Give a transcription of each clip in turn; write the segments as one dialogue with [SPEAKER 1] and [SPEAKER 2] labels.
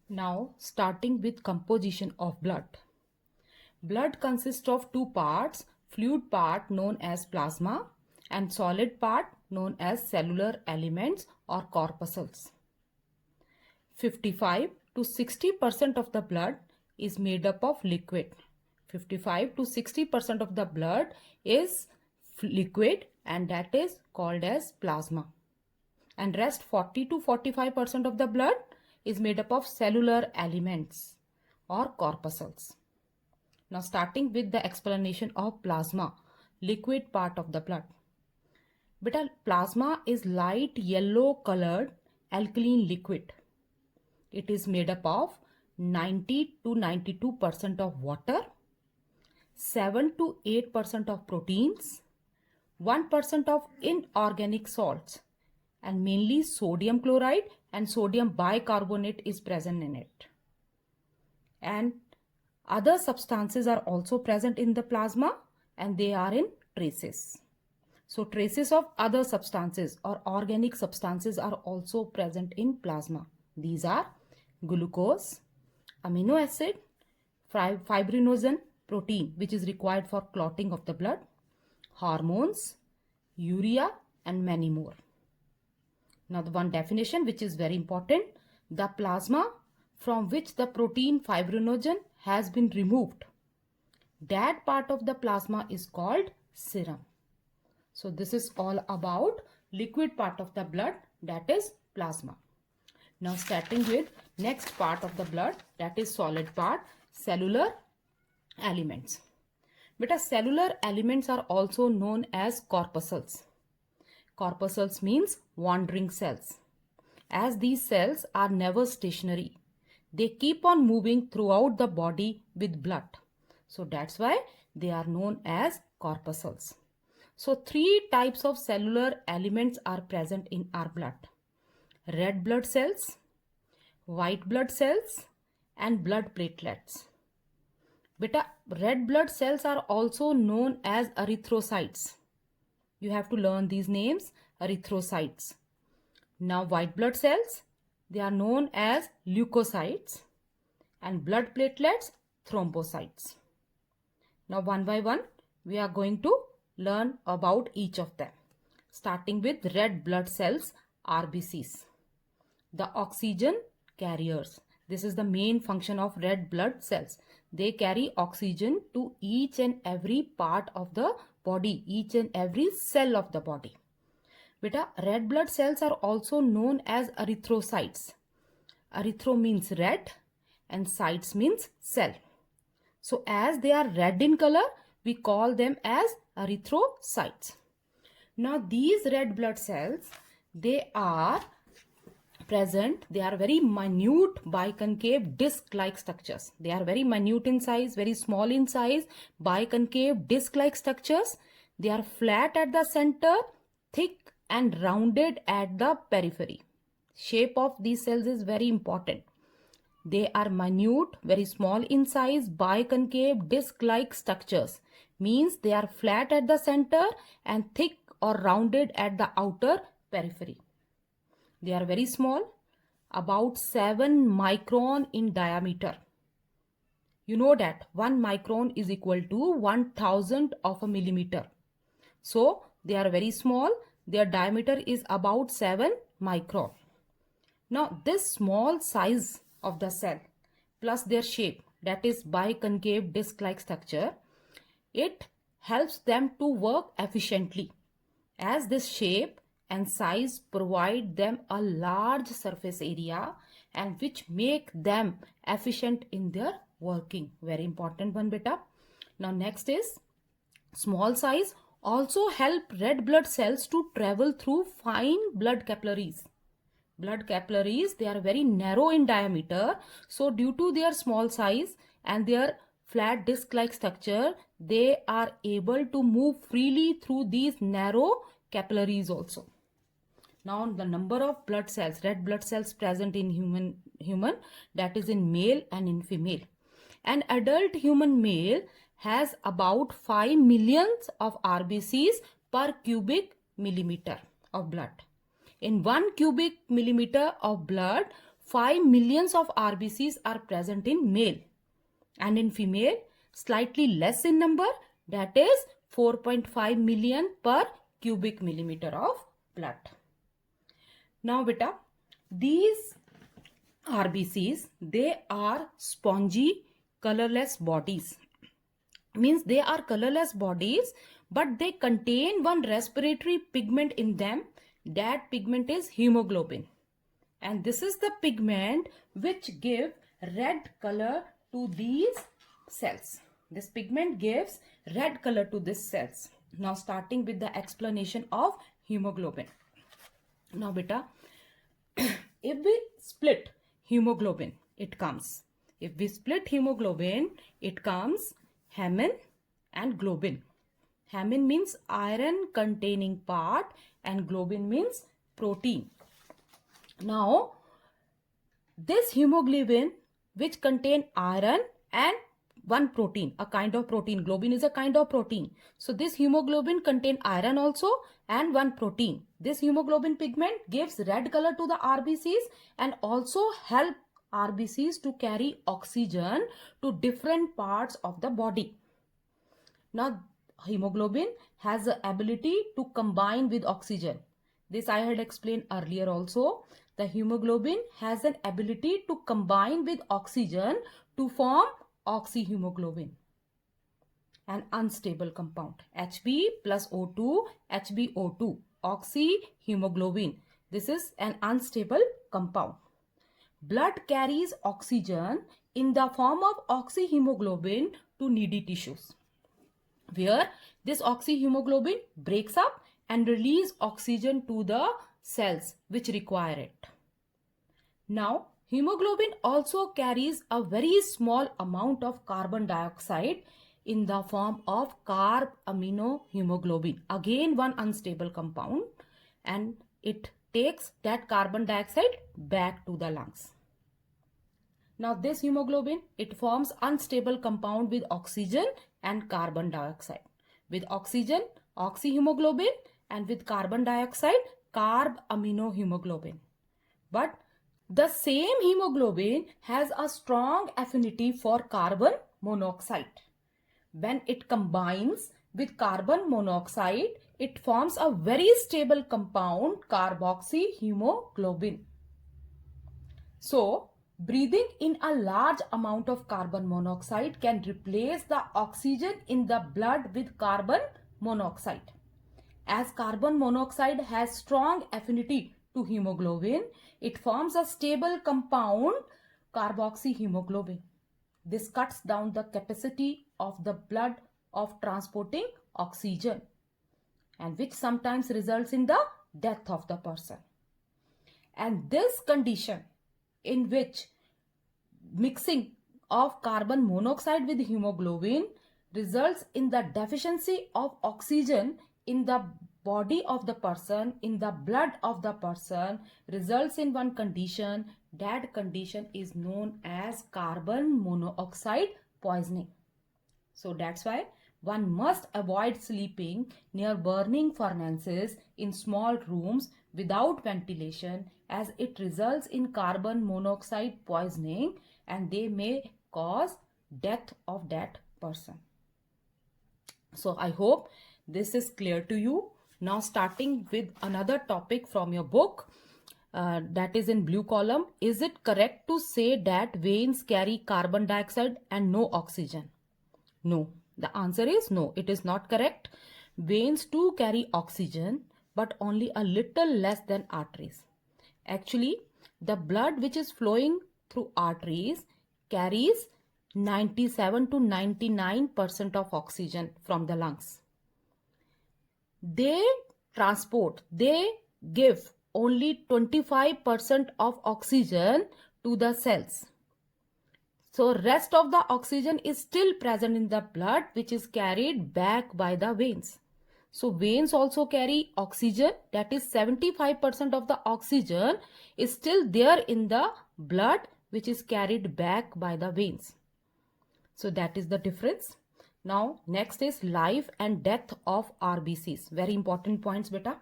[SPEAKER 1] Now, starting with composition of blood. Blood consists of two parts, fluid part known as plasma and solid part known as cellular elements or corpuscles. 55 to 60% of the blood is made up of liquid. 55 to 60% of the blood is liquid and that is called as plasma. And rest 40 to 45% of the blood is made up of cellular elements or corpuscles. Now starting with the explanation of plasma, liquid part of the blood. Beta, plasma is light yellow colored alkaline liquid. It is made up of 90 to 92% of water, 7 to 8% of proteins, 1% of inorganic salts, and mainly sodium chloride and sodium bicarbonate is present in it. And other substances are also present in the plasma and they are in traces. So traces of other substances or organic substances are also present in plasma. These are glucose, amino acid, fibrinogen, protein which is required for clotting of the blood, hormones, urea and many more. Now the one definition which is very important, the plasma from which the protein fibrinogen has been removed, that part of the plasma is called serum. So this is all about liquid part of the blood, that is plasma. Now starting with next part of the blood, that is solid part, cellular elements. Beta, cellular elements are also known as corpuscles. Corpuscles means wandering cells. As these cells are never stationary, they keep on moving throughout the body with blood. So that's why they are known as corpuscles. So three types of cellular elements are present in our blood. Red blood cells, white blood cells and blood platelets. Beta, red blood cells are also known as erythrocytes. You have to learn these names, erythrocytes. Now white blood cells, they are known as leukocytes and blood platelets, thrombocytes. Now one by one, we are going to learn about each of them. Starting with red blood cells, RBCs. The oxygen carriers. This is the main function of red blood cells. They carry oxygen to each and every part of the body, each and every cell of the body. Beta, red blood cells are also known as erythrocytes. Erythro means red and cytes means cell. So as they are red in color, we call them as erythrocytes. Now these red blood cells, they are present, they are very minute biconcave disc-like structures. They are very minute in size, very small in size, biconcave disc-like structures. They are flat at the center, thick and rounded at the periphery. Shape of these cells is very important. They are minute, very small in size, biconcave disc-like structures. Means they are flat at the center and thick or rounded at the outer periphery. They are very small, about 7 micron in diameter. You know that 1 micron is equal to 1,000 of a millimeter. So they are very small. Their diameter is about 7 micron. Now this small size of the cell plus their shape, that is biconcave disc-like structure, it helps them to work efficiently as this shape and size provide them a large surface area and which make them efficient in their working. Very important one, beta. Now next is small size also help red blood cells to travel through fine blood capillaries. Blood capillaries, they are very narrow in diameter. So due to their small size and their flat disc-like structure, they are able to move freely through these narrow capillaries also. Now the number of blood cells, red blood cells present in human, that is in male and in female. An adult human male has about 5 millions of RBCs per cubic millimeter of blood. In 1 cubic millimeter of blood, 5 millions of RBCs are present in male, and in female slightly less in number, that is 4.5 million per cubic millimeter of blood. Now beta, these RBCs, they are spongy colorless bodies. Means they are colorless bodies, but they contain one respiratory pigment in them. That pigment is hemoglobin, and this is the pigment which give red color to these cells. This pigment gives red color to these cells. Now starting with the explanation of hemoglobin. Now beta, if we split hemoglobin, it comes. If we split hemoglobin, it comes hemin and globin. Hemin means iron containing part and globin means protein. Now, this hemoglobin which contain iron and one protein, a kind of protein. Globin is a kind of protein. So this hemoglobin contain iron also and one protein. This hemoglobin pigment gives red color to the RBCs and also help RBCs to carry oxygen to different parts of the body. Now hemoglobin has the ability to combine with oxygen. This I had explained earlier also. The hemoglobin has an ability to combine with oxygen to form oxyhemoglobin, an unstable compound. Hb plus O2, HbO2, oxyhemoglobin. This is an unstable compound. Blood carries oxygen in the form of oxyhemoglobin to needy tissues, where this oxyhemoglobin breaks up and release oxygen to the cells which require it. Now, hemoglobin also carries a very small amount of carbon dioxide in the form of carbaminohemoglobin, again one unstable compound, and it takes that carbon dioxide back to the lungs. Now this hemoglobin, it forms unstable compound with oxygen and carbon dioxide. With oxygen, oxyhemoglobin, and with carbon dioxide, carbaminohemoglobin. But the same hemoglobin has a strong affinity for carbon monoxide. When it combines with carbon monoxide, it forms a very stable compound, carboxyhemoglobin. So, breathing in a large amount of carbon monoxide can replace the oxygen in the blood with carbon monoxide. As carbon monoxide has strong affinity to hemoglobin, it forms a stable compound, carboxyhemoglobin. This cuts down the capacity of the blood of transporting oxygen, and which sometimes results in the death of the person. And this condition, in which mixing of carbon monoxide with hemoglobin results in the deficiency of oxygen in the body of the person, in the blood of the person, results in one condition. That condition is known as carbon monoxide poisoning. So that's why one must avoid sleeping near burning furnaces in small rooms without ventilation, as it results in carbon monoxide poisoning and they may cause death of that person. So I hope this is clear to you. Now starting with another topic from your book, that is in blue column. Is it correct to say that veins carry carbon dioxide and no oxygen? No. The answer is no. It is not correct. Veins too carry oxygen, but only a little less than arteries. Actually, the blood which is flowing through arteries carries 97 to 99% of oxygen from the lungs. They give only 25% of oxygen to the cells. So rest of the oxygen is still present in the blood, which is carried back by the veins. So veins also carry oxygen, that is 75% of the oxygen is still there in the blood, which is carried back by the veins. So that is the difference. Now next is life and death of RBCs. Very important points, beta.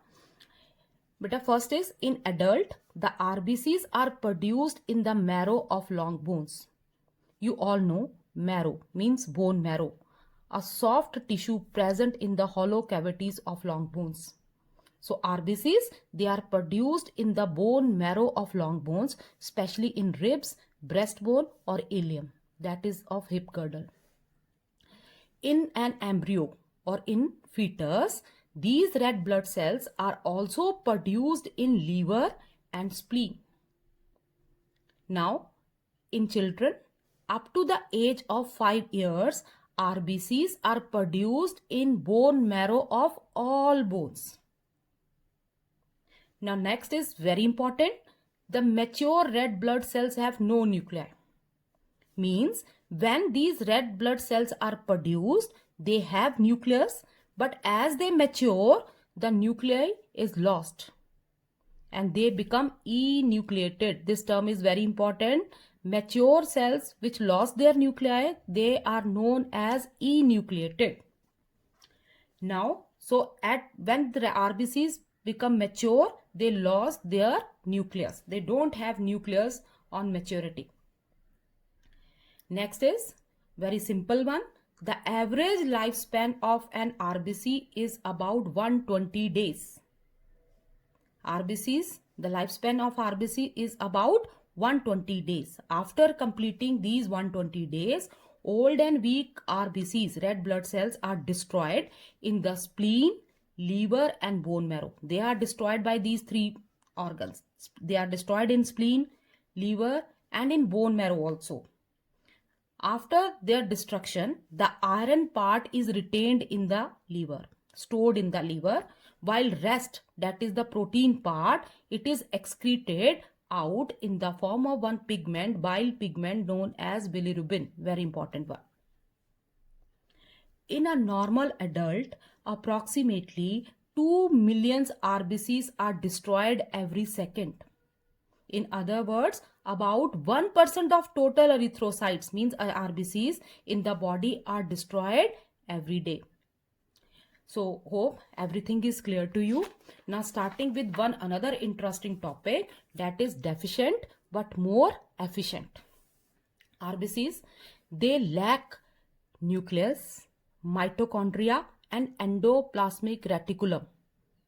[SPEAKER 1] Beta, first is in adult, the RBCs are produced in the marrow of long bones. You all know marrow means bone marrow, a soft tissue present in the hollow cavities of long bones. So RBCs, they are produced in the bone marrow of long bones, especially in ribs, breastbone or ilium, that is of hip girdle. In an embryo or in fetus, these red blood cells are also produced in liver and spleen. Now, in children up to the age of 5 years, RBCs are produced in bone marrow of all bones. Now, next is very important. The mature red blood cells have no nuclei. Means when these red blood cells are produced, they have nucleus, but as they mature, the nuclei is lost and they become enucleated. This term is very important. Mature cells which lost their nuclei, they are known as enucleated. Now, so when the RBCs become mature, they lost their nucleus. They don't have nucleus on maturity. Next is very simple one. The average lifespan of an RBC is about 120 days. RBCs, the lifespan of RBC is about 120 days. After completing these 120 days, old and weak RBCs, red blood cells, are destroyed in the spleen, liver and bone marrow. They are destroyed by these three organs. They are destroyed in spleen, liver and in bone marrow also. After their destruction, the iron part is retained in the liver, stored in the liver, while rest, that is the protein part, it is excreted out in the form of one pigment, bile pigment known as bilirubin. Very important one. In a normal adult, approximately 2 million RBCs are destroyed every second. In other words, about 1% of total erythrocytes, means RBCs, in the body are destroyed every day. So hope everything is clear to you. Now starting with another interesting topic, that is deficient but more efficient. RBCs, they lack nucleus, mitochondria and endoplasmic reticulum.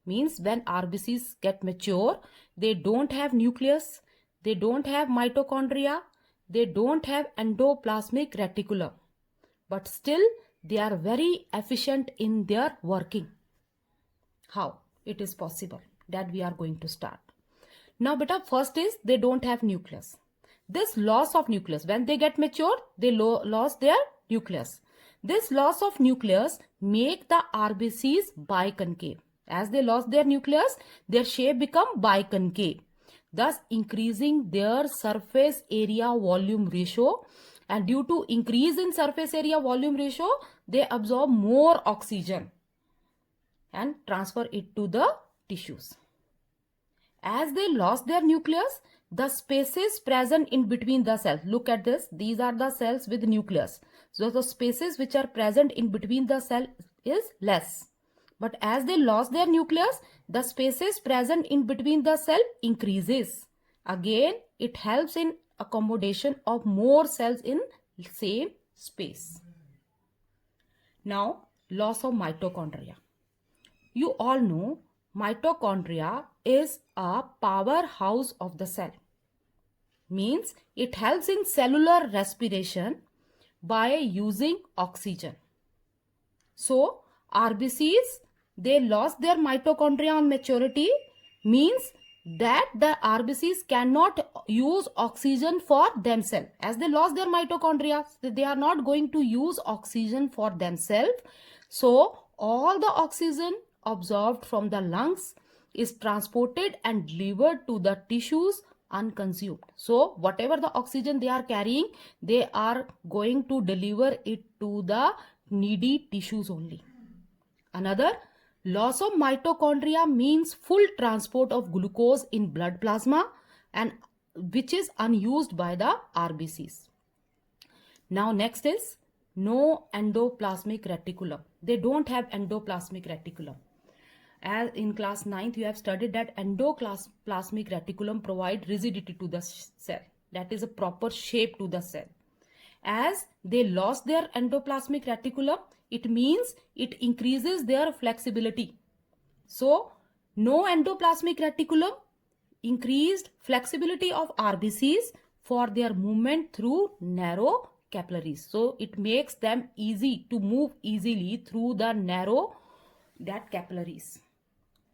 [SPEAKER 1] Means when RBCs get mature, they don't have nucleus, they don't have mitochondria, they don't have endoplasmic reticulum, but still they are very efficient in their working. How it is possible? That we are going to start. Now beta, first is they don't have nucleus. This loss of nucleus, when they get mature, they lost their nucleus. This loss of nucleus make the RBCs biconcave. As they lost their nucleus, their shape become biconcave, thus increasing their surface area volume ratio. And due to increase in surface area volume ratio, they absorb more oxygen and transfer it to the tissues. As they lost their nucleus, the spaces present in between the cells, look at this, these are the cells with nucleus. So the spaces which are present in between the cell is less. But as they lost their nucleus, the spaces present in between the cell increases. Again, it helps in accommodation of more cells in same space. Now, loss of mitochondria. You all know mitochondria is a powerhouse of the cell. Means it helps in cellular respiration by using oxygen. So, RBCs, they lost their mitochondria on maturity, means that the RBCs cannot use oxygen for themselves. As they lost their mitochondria, they are not going to use oxygen for themselves. So all the oxygen absorbed from the lungs is transported and delivered to the tissues unconsumed. So whatever the oxygen they are carrying, they are going to deliver it to the needy tissues only. Another, loss of mitochondria means full transport of glucose in blood plasma, and which is unused by the RBCs. Now next is no endoplasmic reticulum. They don't have endoplasmic reticulum. As in class 9th, you have studied that endoplasmic reticulum provide rigidity to the cell. That is a proper shape to the cell. As they lost their endoplasmic reticulum, it means it increases their flexibility. So, no endoplasmic reticulum, increased flexibility of RBCs for their movement through narrow capillaries. So, it makes them easy to move easily through the narrow capillaries.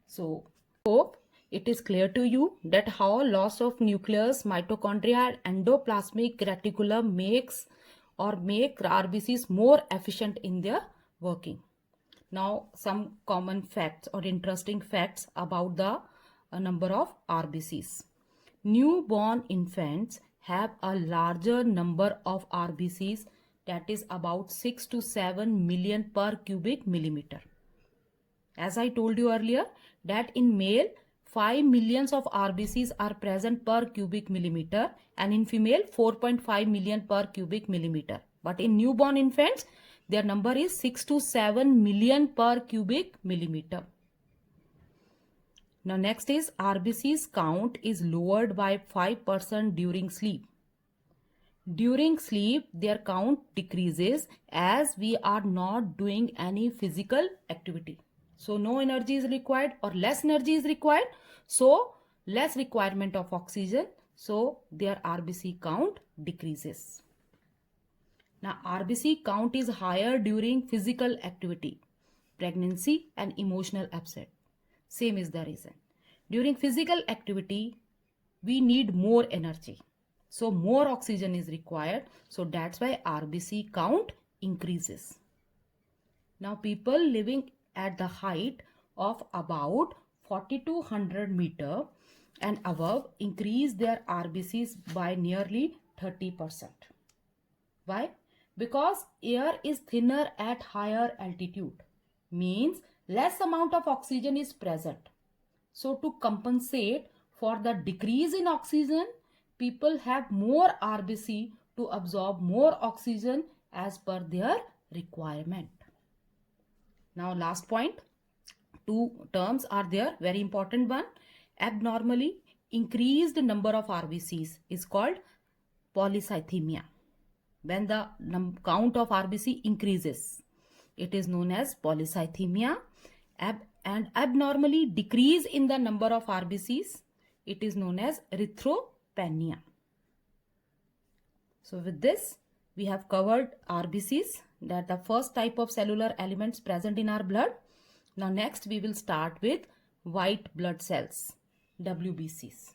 [SPEAKER 1] So, hope it is clear to you that how loss of nucleus, mitochondria and endoplasmic reticulum make RBCs more efficient in their working. Now, some common facts or interesting facts about the number of RBCs. Newborn infants have a larger number of RBCs, that is about 6 to 7 million per cubic millimeter. As I told you earlier, that in male 5 millions of RBCs are present per cubic millimeter and in female 4.5 million per cubic millimeter. But in newborn infants, their number is 6 to 7 million per cubic millimeter. Now next is RBCs count is lowered by 5% during sleep. During sleep, their count decreases as we are not doing any physical activity. So no energy is required or less energy is required. So less requirement of oxygen. So their RBC count decreases. Now RBC count is higher during physical activity, pregnancy and emotional upset. Same is the reason. During physical activity, we need more energy. So more oxygen is required. So that's why RBC count increases. Now people living at the height of about 40 to 100 meter and above increase their RBCs by nearly 30%. Why? Because air is thinner at higher altitude, means less amount of oxygen is present. So to compensate for the decrease in oxygen, people have more RBC to absorb more oxygen as per their requirement. Now last point, two terms are there, very important one. Abnormally increased number of RBCs is called polycythemia. When the count of RBC increases, it is known as polycythemia. And abnormally decrease in the number of RBCs, it is known as erythropenia. So with this, we have covered RBCs, that the first type of cellular elements present in our blood. Now next we will start with white blood cells, WBCs.